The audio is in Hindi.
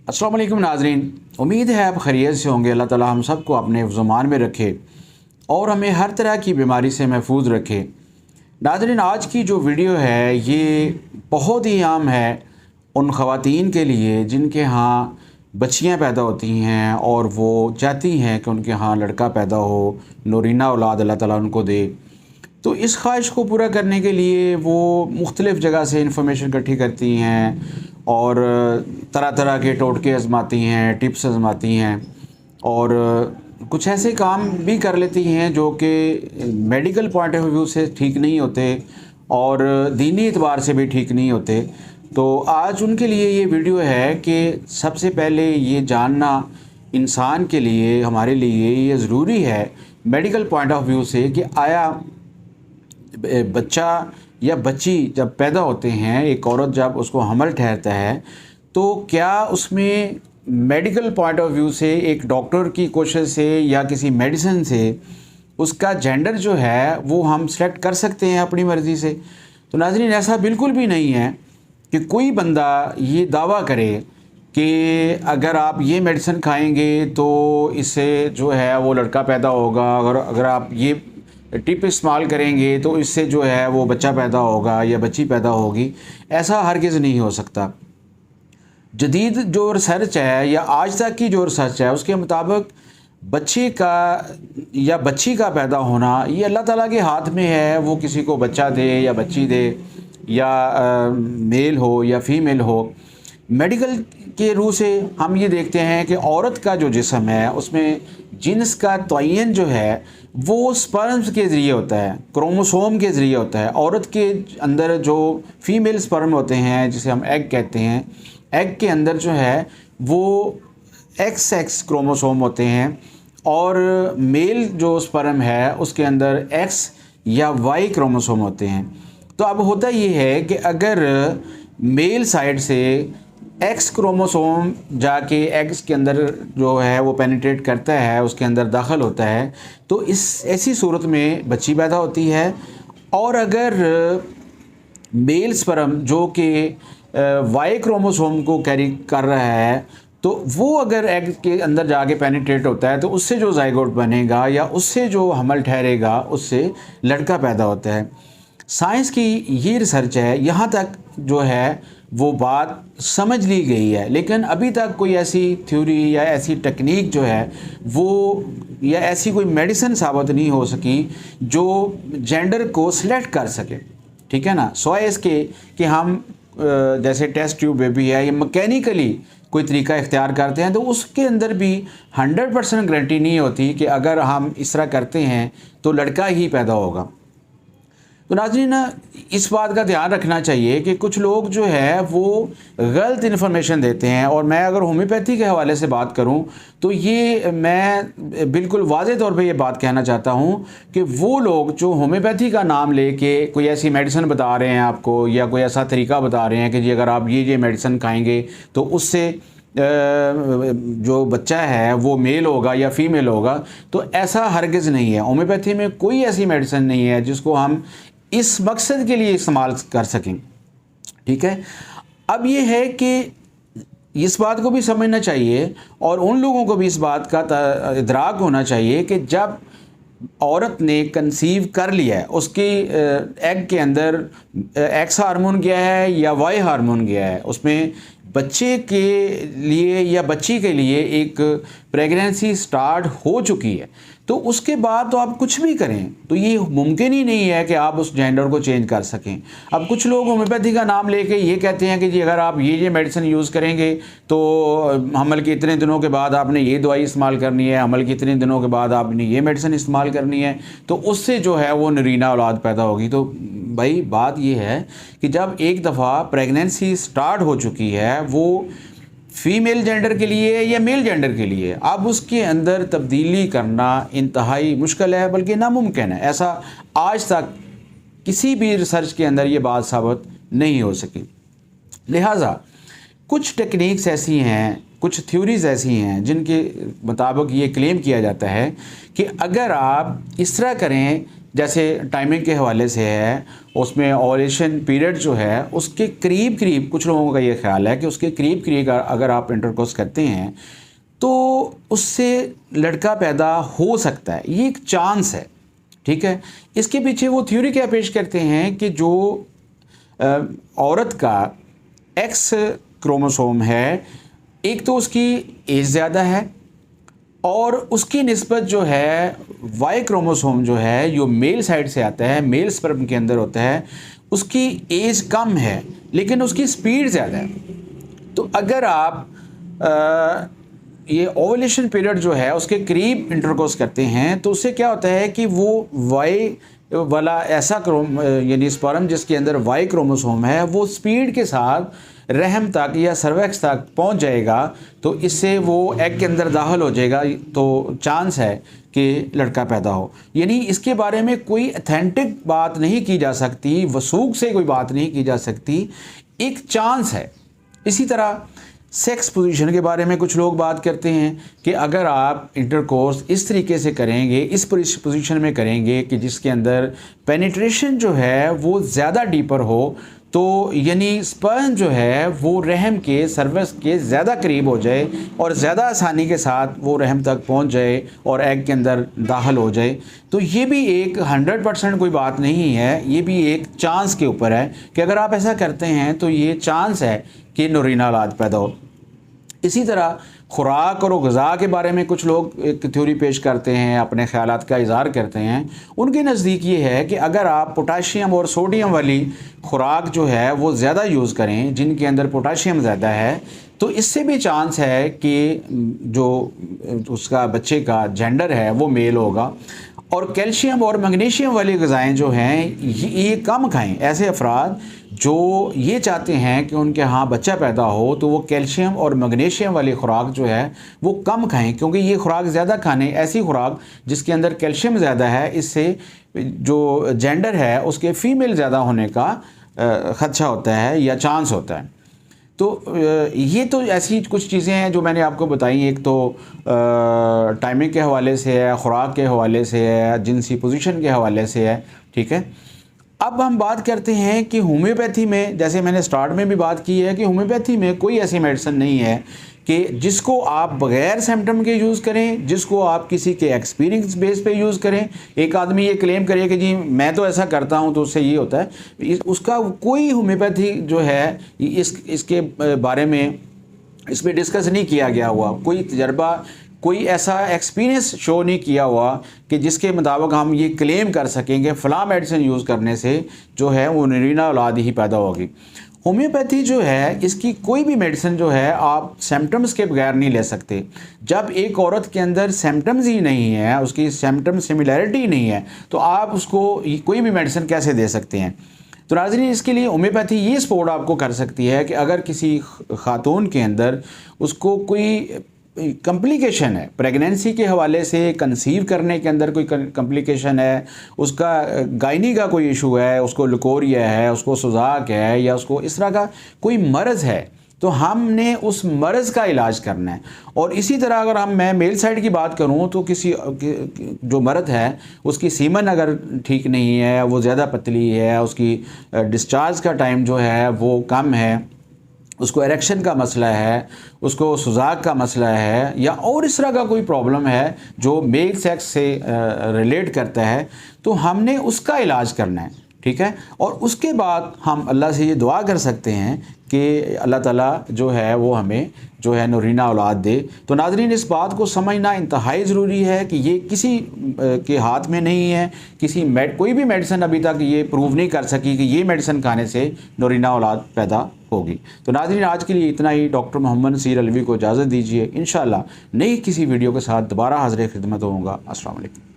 अस्सलाम वालेकुम नाज़रीन, उम्मीद है आप खैरियत से होंगे। अल्लाह ताला हम सब को अपने ज़ुमान में रखे और हमें हर तरह की बीमारी से महफूज रखे। नाज़रीन, आज की जो वीडियो है ये बहुत ही आम है उन ख़वातीन के लिए जिनके यहाँ बच्चियाँ पैदा होती हैं और वो चाहती हैं कि उनके यहाँ लड़का पैदा हो, नूरीना औलाद अल्लाह ताला उनको दे। तो इस ख्वाहिश को पूरा करने के लिए वो मुख्तलिफ़ जगह से इंफॉर्मेशन इकट्ठी करती हैं और तरह तरह के टोटके आजमाती हैं, टिप्स आजमाती हैं और कुछ ऐसे काम भी कर लेती हैं जो कि मेडिकल पॉइंट ऑफ व्यू से ठीक नहीं होते और दीनी एतबार से भी ठीक नहीं होते। तो आज उनके लिए ये वीडियो है कि सबसे पहले ये जानना इंसान के लिए, हमारे लिए ये ज़रूरी है मेडिकल पॉइंट ऑफ व्यू से कि आया बच्चा या बच्ची जब पैदा होते हैं, एक औरत जब उसको हमल ठहरता है, तो क्या उसमें मेडिकल पॉइंट ऑफ व्यू से एक डॉक्टर की कोशिश से या किसी मेडिसिन से उसका जेंडर जो है वो हम सेलेक्ट कर सकते हैं अपनी मर्ज़ी से? तो नाज़रीन, ऐसा बिल्कुल भी नहीं है कि कोई बंदा ये दावा करे कि अगर आप ये मेडिसिन खाएंगे तो इससे जो है वो लड़का पैदा होगा, अगर आप ये टिप इस्तेमाल करेंगे तो इससे जो है वो बच्चा पैदा होगा या बच्ची पैदा होगी। ऐसा हरगिज़ नहीं हो सकता। जदीद जो रिसर्च है या आज तक की जो रिसर्च है उसके मुताबिक बच्चे का या बच्ची का पैदा होना ये अल्लाह ताला के हाथ में है। वो किसी को बच्चा दे या बच्ची दे या मेल हो या फीमेल हो। मेडिकल के रूह से हम ये देखते हैं कि औरत का जो जिस्म है उसमें जिन्स का तयन जो है वो स्पर्म्स के ज़रिए होता है, क्रोमोसोम के ज़रिए होता है। औरत के अंदर जो फीमेल स्पर्म होते हैं जिसे हम एग कहते हैं, एग के अंदर जो है वो एक्स क्रोमोसोम होते हैं और मेल जो स्पर्म है उसके अंदर एक्स या वाई क्रोमोसोम होते हैं। तो अब होता ये है कि अगर मेल साइड से एक्स क्रोमोसोम जाके एग्स के अंदर जो है वो पेनिट्रेट करता है, उसके अंदर दाखिल होता है, तो इस ऐसी सूरत में बच्ची पैदा होती है। और अगर मेल स्पर्म जो कि वाई क्रोमोसोम को कैरी कर रहा है तो वो अगर एग के अंदर जाके पेनिट्रेट होता है तो उससे जो जाइगोट बनेगा या उससे जो हमल ठहरेगा उससे लड़का पैदा होता है। साइंस की ये रिसर्च है, यहाँ तक जो है वो बात समझ ली गई है, लेकिन अभी तक कोई ऐसी थ्योरी या ऐसी टेक्निक जो है वो या ऐसी कोई मेडिसिन साबित नहीं हो सकी जो जेंडर को सिलेक्ट कर सके। ठीक है ना, सवाए इसके कि हम जैसे टेस्ट ट्यूब बेबी है या मैकेनिकली कोई तरीका इख्तियार करते हैं तो उसके अंदर भी 100% गारंटी नहीं होती कि अगर हम इस तरह करते हैं तो लड़का ही पैदा होगा। तो नाज़रीन, इस बात का ध्यान रखना चाहिए कि कुछ लोग जो है वो गलत इन्फॉर्मेशन देते हैं। और मैं अगर होम्योपैथी के हवाले से बात करूं तो ये मैं बिल्कुल वाज़े तौर पे ये बात कहना चाहता हूं कि वो लोग जो होम्योपैथी का नाम लेके कोई ऐसी मेडिसिन बता रहे हैं आपको या कोई ऐसा तरीका बता रहे हैं कि जी अगर आप ये मेडिसिन खाएंगे तो उससे जो बच्चा है वो मेल होगा या फीमेल होगा, तो ऐसा हरगिज़ नहीं है। होम्योपैथी में कोई ऐसी मेडिसिन नहीं है जिसको हम इस मकसद के लिए इस्तेमाल कर सकें। ठीक है, अब ये है कि इस बात को भी समझना चाहिए और उन लोगों को भी इस बात का इदराक होना चाहिए कि जब औरत ने कंसीव कर लिया है, उसकी एग के अंदर एक्स हार्मोन गया है या वाई हार्मोन गया है, उसमें बच्चे के लिए या बच्ची के लिए एक प्रेगनेंसी स्टार्ट हो चुकी है, तो उसके बाद तो आप कुछ भी करें तो ये मुमकिन ही नहीं है कि आप उस जेंडर को चेंज कर सकें। अब कुछ लोग होम्योपैथी का नाम लेके ये कहते हैं कि जी अगर आप ये मेडिसिन यूज़ करेंगे तो हमल के इतने दिनों के बाद आपने ये दवाई इस्तेमाल करनी है, हमल के इतने दिनों के बाद आपने ये मेडिसिन इस्तेमाल करनी है, तो उससे जो है वो नरीना औलाद पैदा होगी। तो भाई बात ये है कि जब एक दफ़ा प्रेगनेंसी स्टार्ट हो चुकी है, वो फीमेल जेंडर के लिए या मेल जेंडर के लिए, अब उसके अंदर तब्दीली करना इंतहाई मुश्किल है, बल्कि नामुमकिन है। ऐसा आज तक किसी भी रिसर्च के अंदर ये बात साबित नहीं हो सकी। लिहाजा कुछ टेक्निक्स ऐसी हैं, कुछ थ्योरीज़ ऐसी हैं जिनके मुताबिक ये क्लेम किया जाता है कि अगर आप इस तरह करें जैसे टाइमिंग के हवाले से है, उसमें ओवुलेशन पीरियड जो है उसके करीब करीब, कुछ लोगों का ये ख्याल है कि उसके करीब करीब अगर आप इंटरकोर्स करते हैं तो उससे लड़का पैदा हो सकता है, ये एक चांस है, ठीक है। इसके पीछे वो थ्योरी क्या पेश करते हैं कि जो औरत का एक्स क्रोमोसोम है, एक तो उसकी एज ज़्यादा है और उसकी निस्बत जो है वाई क्रोमोसोम जो है, जो मेल साइड से आता है, मेल स्पर्म के अंदर होता है, उसकी एज कम है लेकिन उसकी स्पीड ज़्यादा है। तो अगर आप ये ओवुलेशन पीरियड जो है उसके करीब इंटरकोर्स करते हैं तो उससे क्या होता है कि वो वाई वाला ऐसा यानी स्पर्म जिसके अंदर वाई क्रोमोसोम है वो स्पीड के साथ रहम तक या सर्वेक्स तक पहुंच जाएगा, तो इससे वो एग के अंदर दाखिल हो जाएगा, तो चांस है कि लड़का पैदा हो। यानी इसके बारे में कोई अथेंटिक बात नहीं की जा सकती, वसूख से कोई बात नहीं की जा सकती, एक चांस है। इसी तरह सेक्स पोजीशन के बारे में कुछ लोग बात करते हैं कि अगर आप इंटरकोर्स इस तरीके से करेंगे, इस पोजीशन में करेंगे कि जिसके अंदर पेनिट्रेशन जो है वो ज़्यादा डीपर हो, तो यानी स्पर्म जो है वो रहम के सर्वस के ज़्यादा करीब हो जाए और ज़्यादा आसानी के साथ वो रहम तक पहुंच जाए और एग के अंदर दाखिल हो जाए, तो ये भी एक 100% कोई बात नहीं है, ये भी एक चांस के ऊपर है कि अगर आप ऐसा करते हैं तो ये चांस है कि नूरीना औलाद पैदा हो। इसी तरह खुराक और ग़िज़ा के बारे में कुछ लोग एक थ्योरी पेश करते हैं, अपने ख़यालात का इज़हार करते हैं। उनके नज़दीक ये है कि अगर आप पोटाशियम और सोडियम वाली खुराक जो है वो ज़्यादा यूज़ करें, जिनके अंदर पोटाशियम ज़्यादा है, तो इससे भी चांस है कि जो उसका बच्चे का जेंडर है वो मेल होगा। और कैल्शियम और मैग्नीशियम वाली ग़िज़ाएँ जो हैं ये कम खाएं। ऐसे अफराद जो ये चाहते हैं कि उनके यहाँ बच्चा पैदा हो तो वो कैल्शियम और मैग्नीशियम वाली खुराक जो है वो कम खाएं, क्योंकि ये खुराक ज़्यादा खाने, ऐसी खुराक जिसके अंदर कैल्शियम ज़्यादा है, इससे जो जेंडर है उसके फ़ीमेल ज़्यादा होने का ख़दशा होता है या चांस होता है। तो ये तो ऐसी कुछ चीज़ें हैं जो मैंने आपको बताई। एक तो टाइमिंग के हवाले से है, ख़ुराक के हवाले से है, जिनसी पोजीशन के हवाले से है, ठीक है। अब हम बात करते हैं कि होम्योपैथी में, जैसे मैंने स्टार्ट में भी बात की है कि होम्योपैथी में कोई ऐसी मेडिसिन नहीं है कि जिसको आप बग़ैर सिम्टम के यूज़ करें, जिसको आप किसी के एक्सपीरियंस बेस पे यूज़ करें। एक आदमी ये क्लेम करे कि जी मैं तो ऐसा करता हूँ तो उससे ये होता है, उसका कोई होम्योपैथी जो है इसके बारे में इस पर डिस्कस नहीं किया गया हुआ, कोई तजर्बा, कोई ऐसा एक्सपीरियंस शो नहीं किया हुआ कि जिसके मुताबिक हम ये क्लेम कर सकेंगे फ़लाँ मेडिसिन यूज़ करने से जो है वो नूरीना औलाद ही पैदा होगी। होम्योपैथी जो है इसकी कोई भी मेडिसिन जो है आप सिम्टम्स के बगैर नहीं ले सकते। जब एक औरत के अंदर सिम्टम्स ही नहीं है, उसकी सिम्टम सिमिलैरिटी नहीं है, तो आप उसको कोई भी मेडिसिन कैसे दे सकते हैं। तो नाज़रीन, इसके लिए होम्योपैथी ये सपोर्ट आपको कर सकती है कि अगर किसी खातून के अंदर उसको कोई कम्प्लिकेशन है, प्रेगनेंसी के हवाले से, कंसीव करने के अंदर कोई कम्प्लिकेशन है, उसका गायनी का कोई इशू है, उसको लकोरिया है, उसको सुजाक है, या उसको इस तरह का कोई मर्ज़ है, तो हमने उस मर्ज़ का इलाज करना है। और इसी तरह अगर मैं मेल साइड की बात करूं तो किसी जो मर्द है उसकी सीमन अगर ठीक नहीं है, वो ज़्यादा पतली है, उसकी डिस्चार्ज का टाइम जो है वो कम है, उसको एरेक्शन का मसला है, उसको सुजाक का मसला है, या और इस तरह का कोई प्रॉब्लम है जो मेल सेक्स से रिलेट करता है, तो हमने उसका इलाज करना है, ठीक है। और उसके बाद हम अल्लाह से ये दुआ कर सकते हैं कि अल्लाह ताला जो है वो हमें जो है नूरीना औलाद दे। तो नाज़रीन, इस बात को समझना इंतहाई ज़रूरी है कि ये किसी के हाथ में नहीं है, कोई भी मेडिसिन अभी तक ये प्रूव नहीं कर सकी कि ये मेडिसिन खाने से नूरीना औलाद पैदा होगी। तो नाज़रीन, आज के लिए इतना ही। डॉक्टर मोहम्मद नसीर अलवी को इजाज़त दीजिए। इंशाअल्लाह नई किसी वीडियो के साथ दोबारा हाज़िर खिदमत होऊंगा। अस्सलाम वालेकुम।